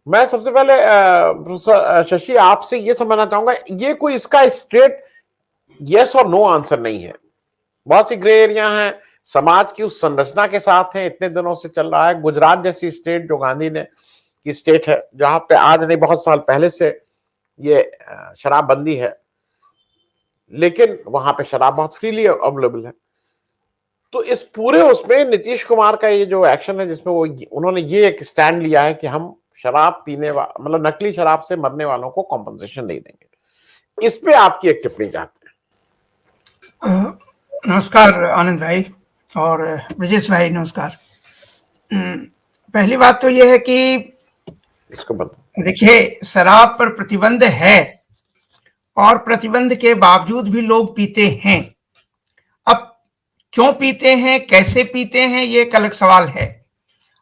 मैं सबसे पहले शशि आपसे ये समझना चाहूंगा, ये कोई इसका स्ट्रेट यस और नो आंसर नहीं है। बहुत सी ग्रे एरिया हैं, समाज की उस संरचना के साथ है, इतने दिनों से चल रहा है। गुजरात जैसी स्टेट जो गांधी ने की स्टेट है, जहां पे आज नहीं बहुत साल पहले से ये शराबबंदी है, लेकिन वहां पे शराब बहुत फ्रीली अवेलेबल है। तो इस पूरे उसमें नीतीश कुमार का ये जो एक्शन है, जिसमें वो उन्होंने ये एक स्टैंड लिया है कि हम शराब पीने मतलब नकली शराब से मरने वालों को कॉम्पनसेशन नहीं देंगे। इस पे आपकी एक टिप्पणी चाहते हैं। नमस्कार आनंद भाई और ब्रजेश भाई, नमस्कार। पहली बात तो ये है कि इसको देखिए, शराब पर प्रतिबंध है और प्रतिबंध के बावजूद भी लोग पीते हैं। अब क्यों पीते हैं, कैसे पीते हैं, ये एक अलग सवाल है।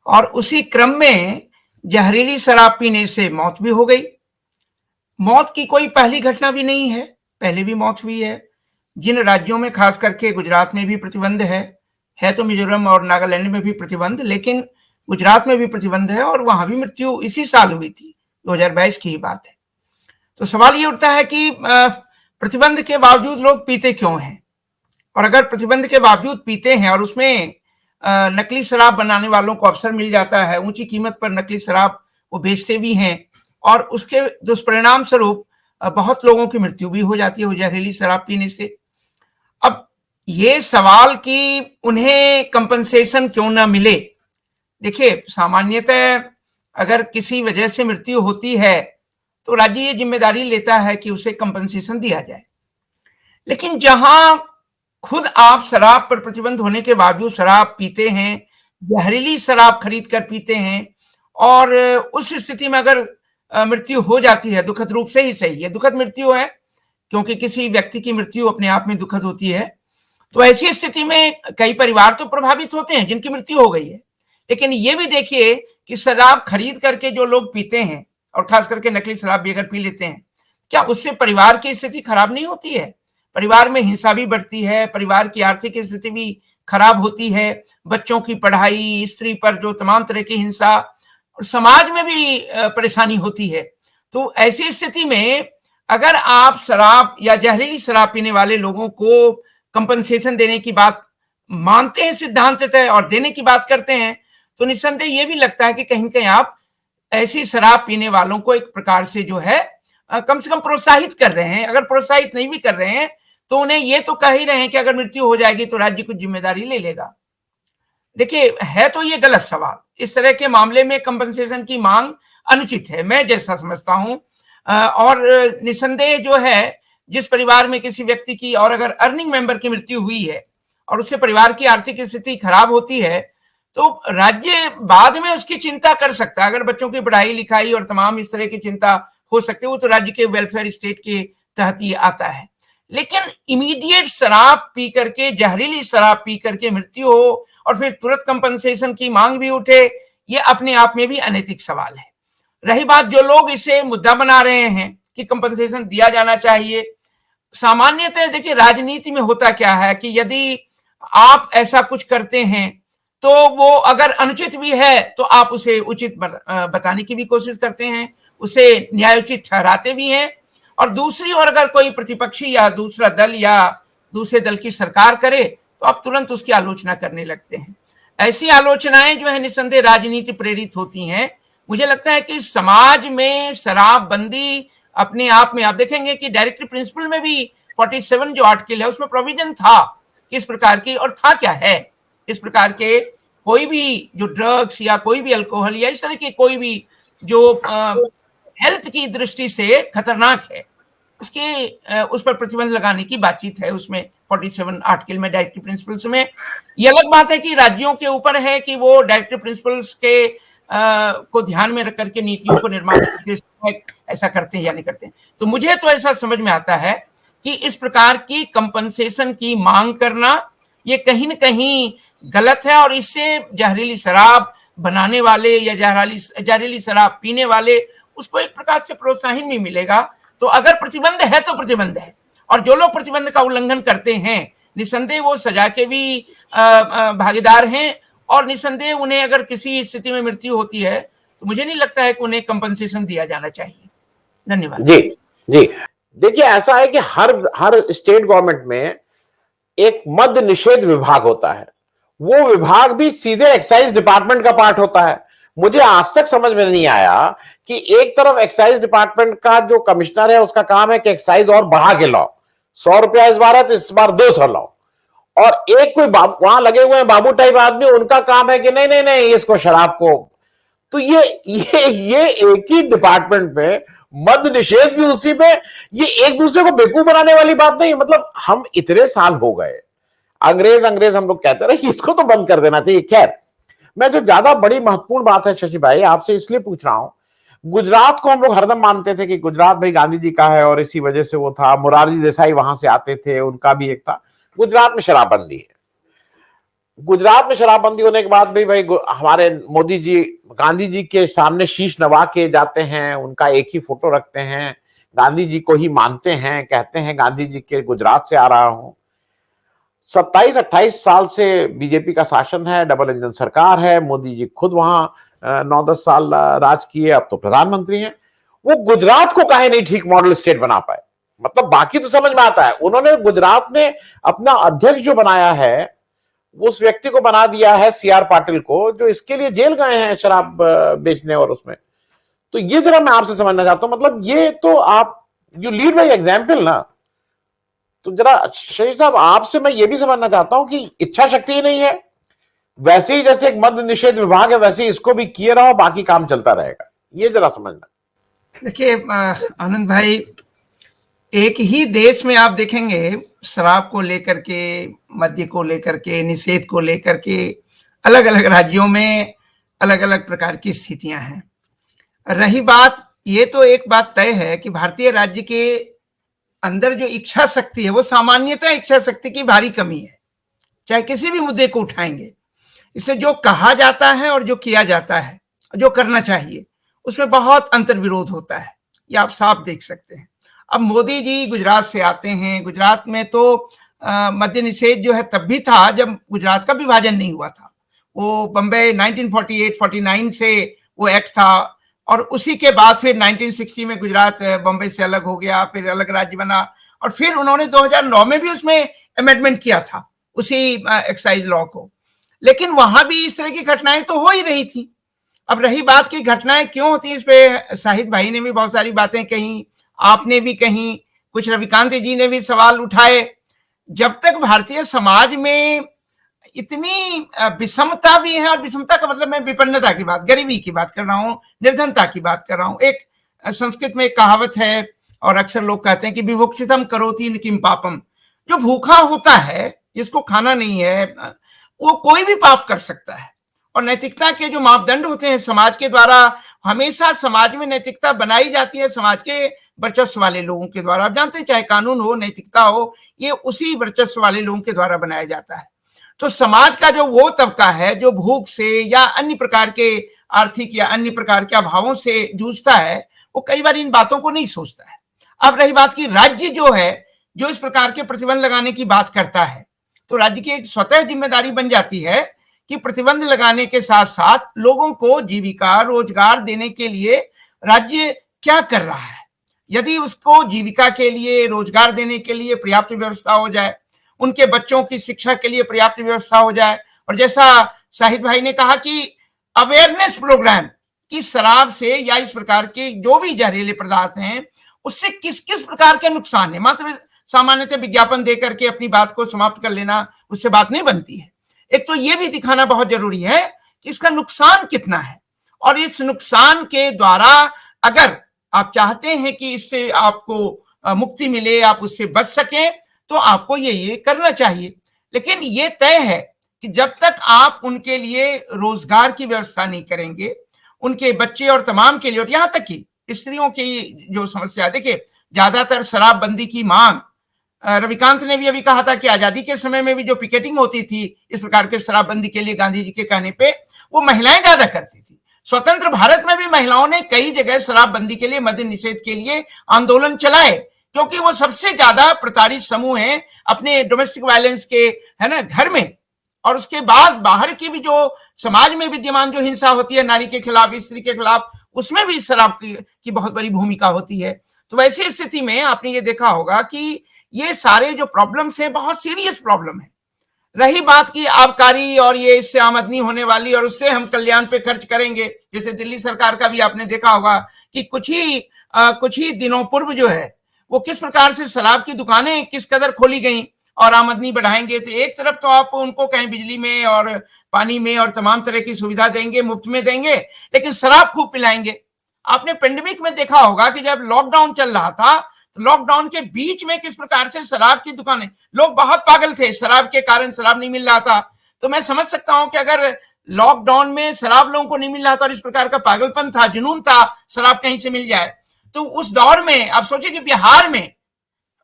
और उसी क्रम में जहरीली शराब पीने से मौत भी हो गई। मौत की कोई पहली घटना भी नहीं है, पहले भी मौत हुई है। जिन राज्यों में, खास करके गुजरात में भी प्रतिबंध है तो मिजोरम और नागालैंड में भी प्रतिबंध, लेकिन गुजरात में भी प्रतिबंध है और वहां भी मृत्यु इसी साल हुई थी, 2022 की ही बात है। तो सवाल ये उठता है कि प्रतिबंध के बावजूद लोग पीते क्यों हैं, और अगर प्रतिबंध के बावजूद पीते हैं और उसमें नकली शराब बनाने वालों को अवसर मिल जाता है, ऊंची कीमत पर नकली शराब वो बेचते भी हैं और उसके दुष्परिणाम स्वरूप बहुत लोगों की मृत्यु भी हो जाती है जहरीली शराब पीने से। अब ये सवाल कि उन्हें कंपनसेशन क्यों ना मिले, देखिए सामान्यतः अगर किसी वजह से मृत्यु होती है तो राज्य ये जिम्मेदारी लेता है कि उसे कंपनसेशन दिया जाए। लेकिन जहां खुद आप शराब पर प्रतिबंध होने के बावजूद शराब पीते हैं, जहरीली शराब खरीद कर पीते हैं, और उस स्थिति में अगर मृत्यु हो जाती है, दुखद रूप से ही सही, ये दुखद मृत्यु है क्योंकि किसी व्यक्ति की मृत्यु अपने आप में दुखद होती है, तो ऐसी स्थिति में कई परिवार तो प्रभावित होते हैं जिनकी मृत्यु हो गई है। लेकिन ये भी देखिए कि शराब खरीद करके जो लोग पीते हैं और खास करके नकली शराब भी अगर पी लेते हैं, क्या उससे परिवार की स्थिति खराब नहीं होती है? परिवार में हिंसा भी बढ़ती है, परिवार की आर्थिक स्थिति भी खराब होती है, बच्चों की पढ़ाई, स्त्री पर जो तमाम तरह की हिंसा, और समाज में भी परेशानी होती है। तो ऐसी स्थिति में अगर आप शराब या जहरीली शराब पीने वाले लोगों को कंपनसेशन देने की बात मानते हैं सिद्धांततः और देने की बात करते हैं, तो निस्संदेह ये भी लगता है कि कहीं न कहीं आप ऐसी शराब पीने वालों को एक प्रकार से जो है कम से कम प्रोत्साहित कर रहे हैं। अगर प्रोत्साहित नहीं भी कर रहे हैं तो उन्हें ये तो कह ही रहे हैं कि अगर मृत्यु हो जाएगी तो राज्य कुछ जिम्मेदारी ले लेगा। देखिए, है तो ये गलत सवाल। इस तरह के मामले में कंपनसेशन की मांग अनुचित है, मैं जैसा समझता हूं। और निस्संदेह जो है, जिस परिवार में किसी व्यक्ति की और अगर अर्निंग मेंबर की मृत्यु हुई है और उससे परिवार की आर्थिक स्थिति खराब होती है, तो राज्य बाद में उसकी चिंता कर सकता है। अगर बच्चों की पढ़ाई लिखाई और तमाम इस तरह की चिंता हो सकती है, वो तो राज्य के वेलफेयर स्टेट के तहत ही आता है। लेकिन इमीडिएट शराब पी करके, जहरीली शराब पी करके मृत्यु हो और फिर तुरंत कंपनसेशन की मांग भी उठे, ये अपने आप में भी अनैतिक सवाल है। रही बात जो लोग इसे मुद्दा बना रहे हैं कि कंपनसेशन दिया जाना चाहिए, सामान्यतः देखिए राजनीति में होता क्या है कि यदि आप ऐसा कुछ करते हैं तो वो अगर अनुचित भी है तो आप उसे उचित बताने की भी कोशिश करते हैं, उसे न्यायोचित ठहराते भी हैं। और दूसरी ओर अगर कोई प्रतिपक्षी या दूसरा दल या दूसरे दल की सरकार करे तो आप तुरंत उसकी आलोचना करने लगते हैं। ऐसी आलोचनाएं जो है निस्संदेह राजनीति प्रेरित होती हैं। मुझे लगता है कि समाज में शराबबंदी अपने आप में, आप देखेंगे कि डायरेक्टिव प्रिंसिपल में भी 47 जो आर्टिकल है उसमें प्रोविजन था किस प्रकार की, और था क्या है इस प्रकार के कोई भी जो ड्रग्स या कोई भी अल्कोहल या इस तरह के कोई भी जो हेल्थ की दृष्टि से खतरनाक है, उसके उस पर प्रतिबंध लगाने की बातचीत है उसमें 47 आर्टिकल में, डायरेक्टिव प्रिंसिपल्स में। ये अलग बात है कि राज्यों के ऊपर है कि वो डायरेक्टिव प्रिंसिपल्स के को ध्यान में रख करके नीतियों को निर्माण करते ऐसा करते हैं या नहीं करते हैं। तो मुझे तो ऐसा समझ में आता है कि इस प्रकार की कंपनसेशन की मांग करना ये कहीं न कहीं गलत है, और इससे जहरीली शराब बनाने वाले या जहरीली शराब पीने वाले उसको एक प्रकार से प्रोत्साहन भी मिलेगा। तो अगर प्रतिबंध है तो प्रतिबंध है, और जो लोग प्रतिबंध का उल्लंघन करते हैं निस्संदेह वो सजा के भी भागीदार हैं, और निस्संदेह उन्हें अगर किसी स्थिति में मृत्यु होती है तो मुझे नहीं लगता है कि उन्हें कंपनसेशन दिया जाना चाहिए। धन्यवाद। जी जी, देखिए ऐसा है कि हर स्टेट गवर्नमेंट में एक मद्य निषेध विभाग होता है, वो विभाग भी सीधे एक्साइज डिपार्टमेंट का पार्ट होता है। मुझे आज तक समझ में नहीं आया कि एक तरफ एक्साइज डिपार्टमेंट का जो कमिश्नर है उसका काम है कि एक्साइज और बढ़ा के लाओ, 100 रुपया इस बार है तो इस बार 200 लाओ, और एक कोई वहां लगे हुए हैं बाबू टाइप आदमी, उनका काम है कि नहीं नहीं नहीं इसको शराब को। तो ये एक ही डिपार्टमेंट में मद्य निषेध भी उसी में, ये एक दूसरे को बेवकूफ बनाने वाली बात नहीं। मतलब हम इतने साल हो गए, अंग्रेज अंग्रेज हम लोग कहते रहे, इसको तो बंद कर देना चाहिए। खैर, मैं जो ज्यादा बड़ी महत्वपूर्ण बात है शशि भाई आपसे इसलिए पूछ रहा हूं, गुजरात को हम लोग हरदम मानते थे कि गुजरात भाई गांधी जी का है और इसी वजह से वो था, मोरारजी देसाई वहां से आते थे, उनका भी एक था। गुजरात में शराबबंदी है, गुजरात में शराबबंदी होने के बाद भी भाई हमारे मोदी जी गांधी जी के सामने शीश नवा के जाते हैं, उनका एक ही फोटो रखते हैं, गांधी जी को ही मानते हैं, कहते हैं गांधी जी के गुजरात से आ रहा हूं। 27-28 साल से बीजेपी का शासन है, डबल इंजन सरकार है, मोदी जी खुद वहां 9-10 साल राज किए, अब तो प्रधानमंत्री हैं। वो गुजरात को काहे नहीं ठीक मॉडल स्टेट बना पाए? मतलब बाकी तो समझ में आता है, उन्होंने गुजरात में अपना अध्यक्ष जो बनाया है उस व्यक्ति को बना दिया है सीआर पाटिल को, जो इसके लिए जेल गए हैं शराब बेचने और उसमें। तो ये जरा मैं आपसे समझना चाहता हूं, मतलब ये तो आप यू लीड बाय एग्जाम्पल ना। तो जरा शशि साहब आपसे मैं ये भी समझना चाहता हूं कि इच्छा शक्ति ही नहीं है, वैसे ही जैसे एक मद्य निषेध विभाग है वैसे ही इसको भी किए रहो, बाकी काम चलता रहेगा, ये जरा समझना। देखिए आनंद भाई, एक ही देश में आप देखेंगे शराब को लेकर के, मद्य को लेकर के, निषेध को लेकर के अलग अलग राज्यों में अलग अलग प्रकार की स्थितियां हैं। रही बात, ये तो एक बात तय है कि भारतीय राज्य के अंदर जो इच्छा शक्ति है वो सामान्यतः इच्छा शक्ति की भारी कमी है, चाहे किसी भी मुद्दे को उठाएंगे। इससे जो कहा जाता है और जो किया जाता है, जो करना चाहिए, उसमें बहुत अंतर विरोध होता है, ये आप साफ देख सकते हैं। अब मोदी जी गुजरात से आते हैं, गुजरात में तो मद्य निषेध जो है तब भी था जब गुजरात का विभाजन नहीं हुआ था, वो बम्बई 1948-49 से वो एक्ट था, और उसी के बाद फिर 1960 में गुजरात बम्बई से अलग हो गया, फिर अलग राज्य बना, और फिर उन्होंने 2009 में भी उसमें अमेंडमेंट किया था उसी एक्साइज लॉ को। लेकिन वहां भी इस तरह की घटनाएं तो हो ही रही थी। अब रही बात की घटनाएं क्यों होती, इस पे शाहिद भाई ने भी बहुत सारी बातें कही, आपने भी कही, कुछ रविकांत जी ने भी सवाल उठाए। जब तक भारतीय समाज में इतनी विषमता भी है, और विषमता का मतलब मैं विपन्नता की बात, गरीबी की बात कर रहा हूँ, निर्धनता की बात कर रहा हूँ। एक संस्कृत में एक कहावत है और अक्सर लोग कहते हैं कि विभुक्षितम करोति न किम पापम। जो भूखा होता है, जिसको खाना नहीं है, वो कोई भी पाप कर सकता है। और नैतिकता के जो मापदंड होते हैं समाज के द्वारा, हमेशा समाज में नैतिकता बनाई जाती है समाज के वर्चस्व वाले लोगों के द्वारा। आप जानते हैं चाहे कानून हो, नैतिकता हो, ये उसी वर्चस्व वाले लोगों के द्वारा बनाया जाता है। तो समाज का जो वो तबका है जो भूख से या अन्य प्रकार के आर्थिक या अन्य प्रकार के अभावों से जूझता है, वो कई बार इन बातों को नहीं सोचता है। अब रही बात की राज्य जो है, जो इस प्रकार के प्रतिबंध लगाने की बात करता है, तो राज्य की एक स्वतः जिम्मेदारी बन जाती है कि प्रतिबंध लगाने के साथ साथ लोगों को जीविका, रोजगार देने के लिए राज्य क्या कर रहा है। यदि उसको जीविका के लिए, रोजगार देने के लिए पर्याप्त व्यवस्था हो जाए, उनके बच्चों की शिक्षा के लिए पर्याप्त व्यवस्था हो जाए, और जैसा शाहिद भाई ने कहा कि अवेयरनेस प्रोग्राम कि शराब से या इस प्रकार के जो भी जहरीले पदार्थ हैं उससे किस किस प्रकार के नुकसान है, मात्र सामान्यतः विज्ञापन देकर के अपनी बात को समाप्त कर लेना, उससे बात नहीं बनती है। एक तो ये भी दिखाना बहुत जरूरी है कि इसका नुकसान कितना है, और इस नुकसान के द्वारा अगर आप चाहते हैं कि इससे आपको मुक्ति मिले, आप उससे बच सकें, तो आपको ये करना चाहिए। लेकिन ये तय है कि जब तक आप उनके लिए रोजगार की व्यवस्था नहीं करेंगे, उनके बच्चे और तमाम के लिए, और यहां तक कि स्त्रियों की जो समस्या, देखिए ज्यादातर शराबबंदी की मांग, रविकांत ने भी अभी कहा था कि आजादी के समय में भी जो पिकेटिंग होती थी इस प्रकार के शराबबंदी के लिए गांधी जी के कहने पे, वो महिलाएं ज्यादा करती थी। स्वतंत्र भारत में भी महिलाओं ने कई जगह शराबबंदी के लिए, मद्य निषेध के लिए आंदोलन चलाए, क्योंकि वो सबसे ज्यादा प्रताड़ित समूह है अपने डोमेस्टिक वायलेंस के, है ना, घर में। और उसके बाद बाहर की भी जो समाज में विद्यमान जो हिंसा होती है नारी के खिलाफ, स्त्री के खिलाफ, उसमें भी शराब की बहुत बड़ी भूमिका होती है। तो वैसी स्थिति में आपने ये देखा होगा कि ये सारे जो प्रॉब्लम्स हैं बहुत सीरियस प्रॉब्लम है। रही बात की आबकारी और ये इससे आमदनी होने वाली और उससे हम कल्याण पे खर्च करेंगे, जैसे दिल्ली सरकार का भी आपने देखा होगा कि कुछ ही दिनों पूर्व जो है वो किस प्रकार से शराब की दुकानें किस कदर खोली गई और आमदनी बढ़ाएंगे। तो एक तरफ तो आप उनको कहीं बिजली में और पानी में और तमाम तरह की सुविधा देंगे, मुफ्त में देंगे, लेकिन शराब खूब पिलाएंगे। आपने पेंडेमिक में देखा होगा कि जब लॉकडाउन चल रहा था तो लॉकडाउन के बीच में किस प्रकार से शराब की दुकानें, लोग बहुत पागल थे, शराब के कारण शराब नहीं मिल रहा था। तो मैं समझ सकता हूं कि अगर लॉकडाउन में शराब लोगों को नहीं मिल रहा था और इस प्रकार का पागलपन था, जुनून था शराब कहीं से मिल जाए, तो उस दौर में आप सोचिए कि बिहार में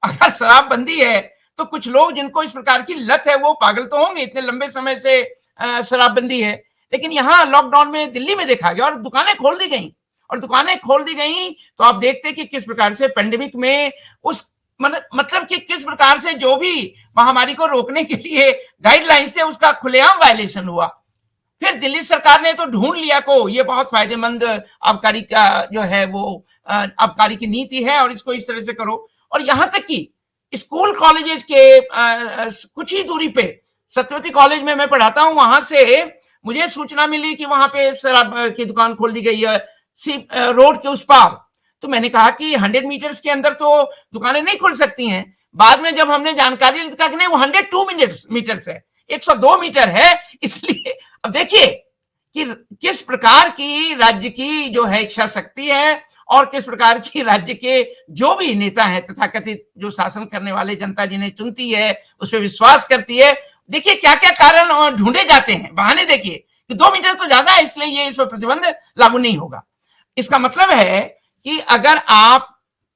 अगर शराब बंदी है तो कुछ लोग जिनको इस प्रकार की लत है वो पागल तो होंगे, इतने लंबे समय से शराबबंदी है। लेकिन यहाँ लॉकडाउन में दिल्ली में देखा गया और दुकानें खोल दी गई, और दुकानें खोल दी गई तो आप देखते कि किस प्रकार से पेंडेमिक में उस मतलब कि किस प्रकार से जो भी महामारी को रोकने के लिए गाइडलाइन से उसका खुलेआम वायलेशन हुआ। फिर दिल्ली सरकार ने तो ढूंढ लिया को ये बहुत फायदेमंद आबकारी का जो है वो आबकारी की नीति है और इसको इस तरह से करो। और यहां तक कि स्कूल कॉलेजेस के कुछ ही दूरी पे सत्यवती कॉलेज में मैं पढ़ाता हूं, वहां से मुझे सूचना मिली कि वहां पे शराब की दुकान खोल दी गई है रोड के उस पार। तो मैंने कहा कि 100 मीटर्स के अंदर तो दुकानें नहीं खुल सकती हैं। बाद में जब हमने जानकारी ली कि नहीं, वो 102 मीटर्स है, 102 मीटर है। इसलिए अब देखिए कि किस प्रकार की राज्य की जो है इच्छा शक्ति है और किस प्रकार की राज्य के जो भी नेता हैं तथाकथित जो शासन करने वाले, जनता जिन्हें चुनती है उस पर विश्वास करती है। देखिए क्या क्या कारण ढूंढे जाते हैं, बहाने देखिए कि 2 मीटर तो ज्यादा है इसलिए ये इस पर प्रतिबंध लागू नहीं होगा। इसका मतलब है कि अगर आप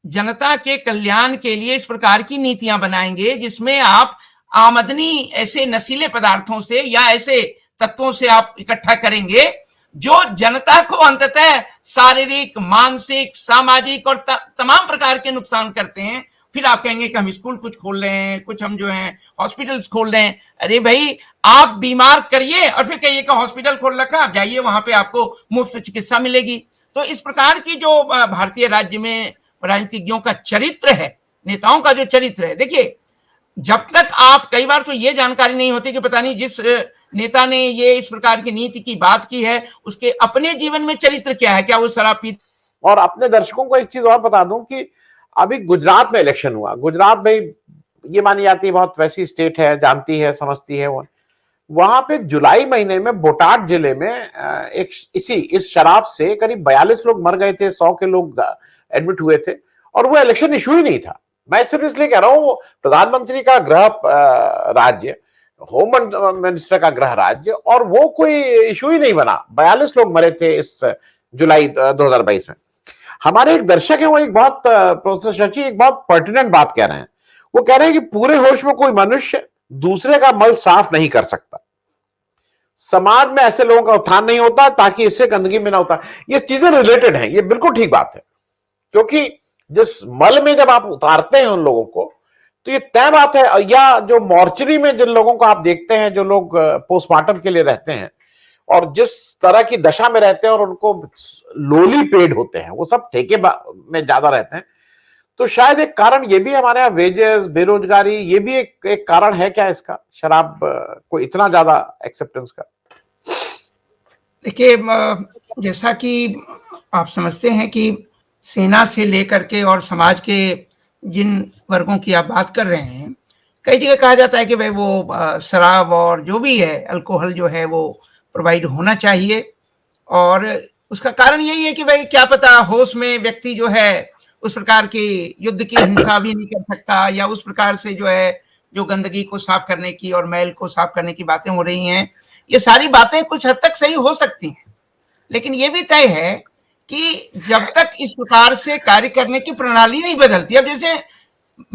जनता के कल्याण के लिए इस प्रकार की नीतियां बनाएंगे जिसमें आप आमदनी ऐसे नशीले पदार्थों से या ऐसे तत्वों से आप इकट्ठा करेंगे जो जनता को अंततः शारीरिक, मानसिक, सामाजिक और तमाम प्रकार के नुकसान करते हैं, फिर आप कहेंगे कि हम स्कूल कुछ खोल रहे हैं, कुछ हम जो है हॉस्पिटल्स खोल रहे हैं। अरे भाई, आप बीमार करिए और फिर कहिए कि हॉस्पिटल खोल रखा, आप जाइए वहां पे आपको मुफ्त चिकित्सा मिलेगी। तो इस प्रकार की जो भारतीय राज्य में राजनीतिज्ञों का चरित्र है, नेताओं का जो चरित्र है, देखिए जब तक आप, कई बार तो ये जानकारी नहीं होती कि पता नहीं जिस नेता ने ये इस प्रकार की नीति की बात की है उसके अपने जीवन में चरित्र क्या है, क्या वो शराब पी। और अपने दर्शकों को एक चीज और बता दूं कि अभी गुजरात में इलेक्शन हुआ। गुजरात भाई ये मानी जाती है बहुत वैसी स्टेट है, जानती है, समझती है वो। वहां पे जुलाई महीने में बोटाड जिले में एक इस शराब से करीब 42 लोग मर गए थे, 100 के लोग एडमिट हुए थे और वो इलेक्शन इशू ही नहीं था। मैं सिर्फ इसलिए कह रहा हूं, प्रधानमंत्री का गृह राज्य, होम मिनिस्टर का गृह राज्य, और वो कोई इशू ही नहीं बना। 42 लोग मरे थे इस जुलाई 2022 में। हमारे एक दर्शक है वो एक बहुत प्रोफेसर शशि एक बहुत पर्टिनेंट बात कह रहे हैं। वो कह रहे हैं कि पूरे होश में कोई मनुष्य दूसरे का मल साफ नहीं कर सकता, समाज में ऐसे लोगों का उत्थान नहीं होता ताकि इससे गंदगी में ना होता। ये चीजें रिलेटेड हैं, ये बिल्कुल ठीक बात है, क्योंकि जिस मल में जब आप उतारते हैं उन लोगों को तो ये तय बात है। या जो मॉर्चरी में जिन लोगों को आप देखते हैं, जो लोग पोस्टमार्टम के लिए रहते हैं और जिस तरह की दशा में रहते हैं और उनको लोली पेड होते हैं, वो सब ठेके में ज्यादा रहते हैं। तो शायद एक कारण ये भी हमारे यहाँ वेजेस, बेरोजगारी, ये भी एक कारण है क्या इसका, शराब को इतना ज्यादा एक्सेप्टेंस का? देखिए, जैसा कि आप समझते हैं कि सेना से लेकर के और समाज के जिन वर्गों की आप बात कर रहे हैं, कई जगह कहा जाता है कि भाई वो शराब और जो भी है अल्कोहल जो है वो प्रोवाइड होना चाहिए। और उसका कारण यही है कि भाई क्या पता होश में व्यक्ति जो है उस प्रकार की युद्ध की हिंसा भी नहीं कर सकता, या उस प्रकार से जो है जो गंदगी को साफ करने की और मैल को साफ करने की बातें हो रही हैं, ये सारी बातें कुछ हद तक सही हो सकती हैं। लेकिन ये भी तय है कि जब तक इस प्रकार से कार्य करने की प्रणाली नहीं बदलती, अब जैसे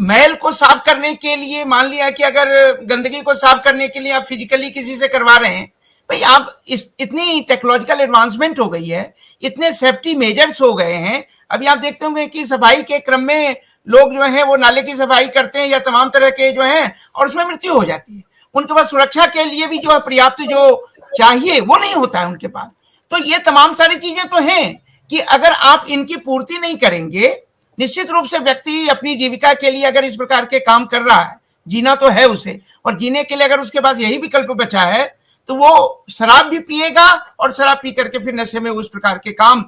मैल को साफ करने के लिए मान लिया कि अगर गंदगी को साफ करने के लिए आप फिजिकली किसी से करवा रहे हैं, भाई आप इतनी टेक्नोलॉजिकल एडवांसमेंट हो गई है, इतने सेफ्टी मेजर्स हो गए हैं। अभी आप देखते होंगे कि सफाई के क्रम में लोग जो है वो नाले की सफाई करते हैं या तमाम तरह के जो है, और उसमें मृत्यु हो जाती है। उनके पास सुरक्षा के लिए भी जो है पर्याप्त जो चाहिए वो नहीं होता है उनके पास। तो ये तमाम सारी चीजें तो हैं कि अगर आप इनकी पूर्ति नहीं करेंगे, निश्चित रूप से व्यक्ति अपनी जीविका के लिए अगर इस प्रकार के काम कर रहा है, जीना तो है उसे, और जीने के लिए अगर उसके पास यही विकल्प बचा है तो वो शराब भी पिएगा और शराब पी करके फिर नशे में उस प्रकार के काम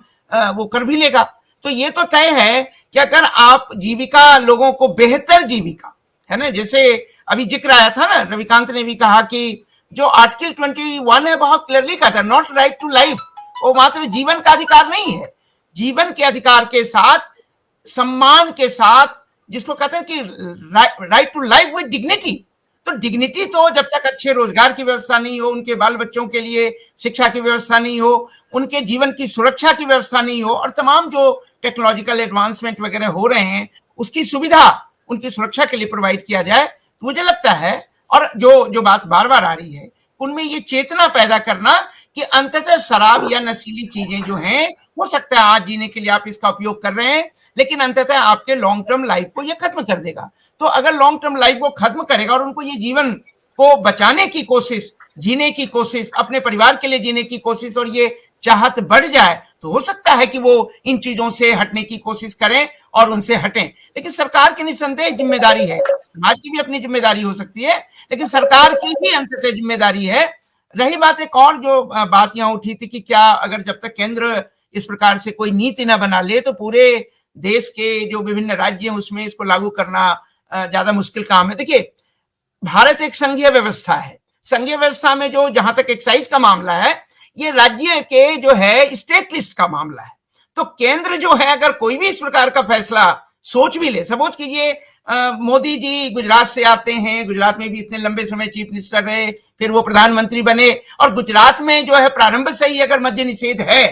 वो कर भी लेगा। तो ये तो तय है कि अगर आप जीविका, लोगों को बेहतर जीविका, है ना, जैसे अभी जिक्र आया था ना, रविकांत ने भी कहा कि जो आर्टिकल 21 है बहुत क्लियरली कहा था, नॉट राइट टू लाइफ, वो मात्र जीवन का अधिकार नहीं है, जीवन के अधिकार के साथ, सम्मान के साथ, जिसको कहते हैं कि right to life with dignity. तो डिग्निटी तो जब तक अच्छे रोजगार की व्यवस्था नहीं हो, उनके बाल बच्चों के लिए शिक्षा की व्यवस्था नहीं हो, उनके जीवन की सुरक्षा की व्यवस्था नहीं हो, और तमाम जो टेक्नोलॉजिकल एडवांसमेंट वगैरह हो रहे हैं उसकी सुविधा उनकी सुरक्षा के लिए प्रोवाइड किया जाए, तो मुझे लगता है, और जो बात बार बार आ रही है, उनमें ये चेतना पैदा करना कि अंततः शराब या नशीली चीजें जो हैं, हो सकता है आज जीने के लिए आप इसका उपयोग कर रहे हैं, लेकिन अंततः आपके लॉन्ग टर्म लाइफ को ये खत्म कर देगा। तो अगर लॉन्ग टर्म लाइफ को खत्म करेगा और उनको ये जीवन को बचाने की कोशिश, जीने की कोशिश, अपने परिवार के लिए जीने की कोशिश, और ये चाहत बढ़ जाए, तो हो सकता है कि वो इन चीजों से हटने की कोशिश करें और उनसे हटें। लेकिन सरकार की निसंदेह जिम्मेदारी है, समाज की भी अपनी जिम्मेदारी हो सकती है, लेकिन सरकार की ही अंततः जिम्मेदारी है। रही बात एक और जो बात यहाँ उठी थी कि क्या अगर जब तक केंद्र इस प्रकार से कोई नीति ना बना ले तो पूरे देश के जो विभिन्न राज्य हैं उसमें इसको लागू करना ज्यादा मुश्किल काम है। देखिए, भारत एक संघीय व्यवस्था है, संघीय व्यवस्था में जो जहां तक एक्साइज का मामला है, ये राज्य के जो है स्टेट लिस्ट का मामला है। तो केंद्र जो है अगर कोई भी इस प्रकार का फैसला सोच भी ले, सपोज कीजिए मोदी जी गुजरात से आते हैं, गुजरात में भी इतने लंबे समय चीफ मिनिस्टर रहे, फिर वो प्रधानमंत्री बने, और गुजरात में जो है प्रारंभ से ही अगर मद्य निषेध है,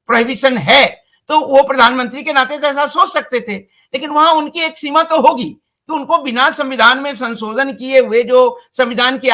प्रोहिबिशन है, तो वो प्रधानमंत्री के नाते से ऐसा सोच सकते थे। लेकिन वहां उनकी एक सीमा तो होगी कि उनको बिना संविधान में संशोधन किए हुए, जो संविधान की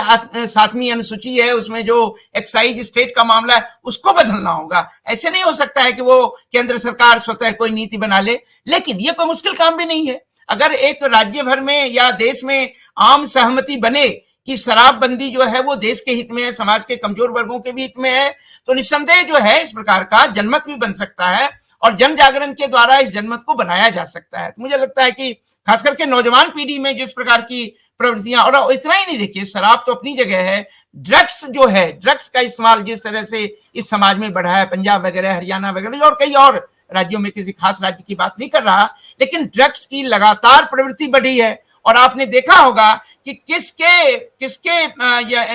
7वीं अनुसूची है उसमें जो एक्साइज स्टेट का मामला है, उसको बदलना होगा। ऐसे नहीं हो सकता है कि वो केंद्र सरकार स्वतः कोई नीति बना ले। लेकिन ये कोई मुश्किल काम भी नहीं है। अगर एक राज्य भर में या देश में आम सहमति बने कि शराबबंदी जो है वो देश के हित में है, समाज के कमजोर वर्गों के भी हित में है, तो निस्संदेह जो है इस प्रकार का जनमत भी बन सकता है, और जन जागरण के द्वारा इस जनमत को बनाया जा सकता है। मुझे लगता है कि खास करके नौजवान पीढ़ी में जिस प्रकार की प्रवृत्तियां, और इतना ही नहीं, देखिए शराब तो अपनी जगह है, ड्रग्स जो है, ड्रग्स का इस्तेमाल जिस तरह से इस समाज में बढ़ा है, पंजाब वगैरह, हरियाणा वगैरह और कई और राज्यों में, किसी खास राज्य की बात नहीं कर रहा, लेकिन ड्रग्स की लगातार प्रवृत्ति बढ़ी है। और आपने देखा होगा कि किसके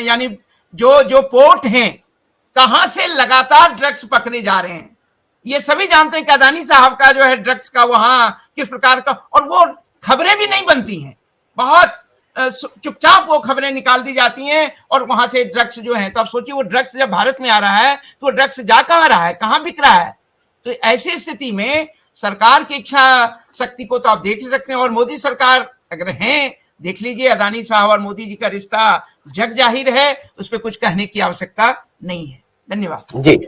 यानी जो पोर्ट हैं, कहां से लगातार ड्रग्स पकड़े जा रहे हैं, ये सभी जानते हैं कि अदानी साहब का जो है ड्रग्स का वहां किस प्रकार का, और वो खबरें भी नहीं बनती हैं, बहुत चुपचाप वो खबरें निकाल दी जाती हैं, और वहां से ड्रग्स जो है, तो आप सोचिए वो ड्रग्स जब भारत में आ रहा है तो वो ड्रग्स जा कहां रहा है, कहां बिक रहा है। तो ऐसी स्थिति में सरकार की इच्छा शक्ति को तो आप देख ही सकते हैं। और मोदी सरकार अगर हैं, देख लीजिए अदानी साहब और मोदी जी का रिश्ता जग जाहिर है, उस पर कुछ कहने की आवश्यकता नहीं है। धन्यवाद जी।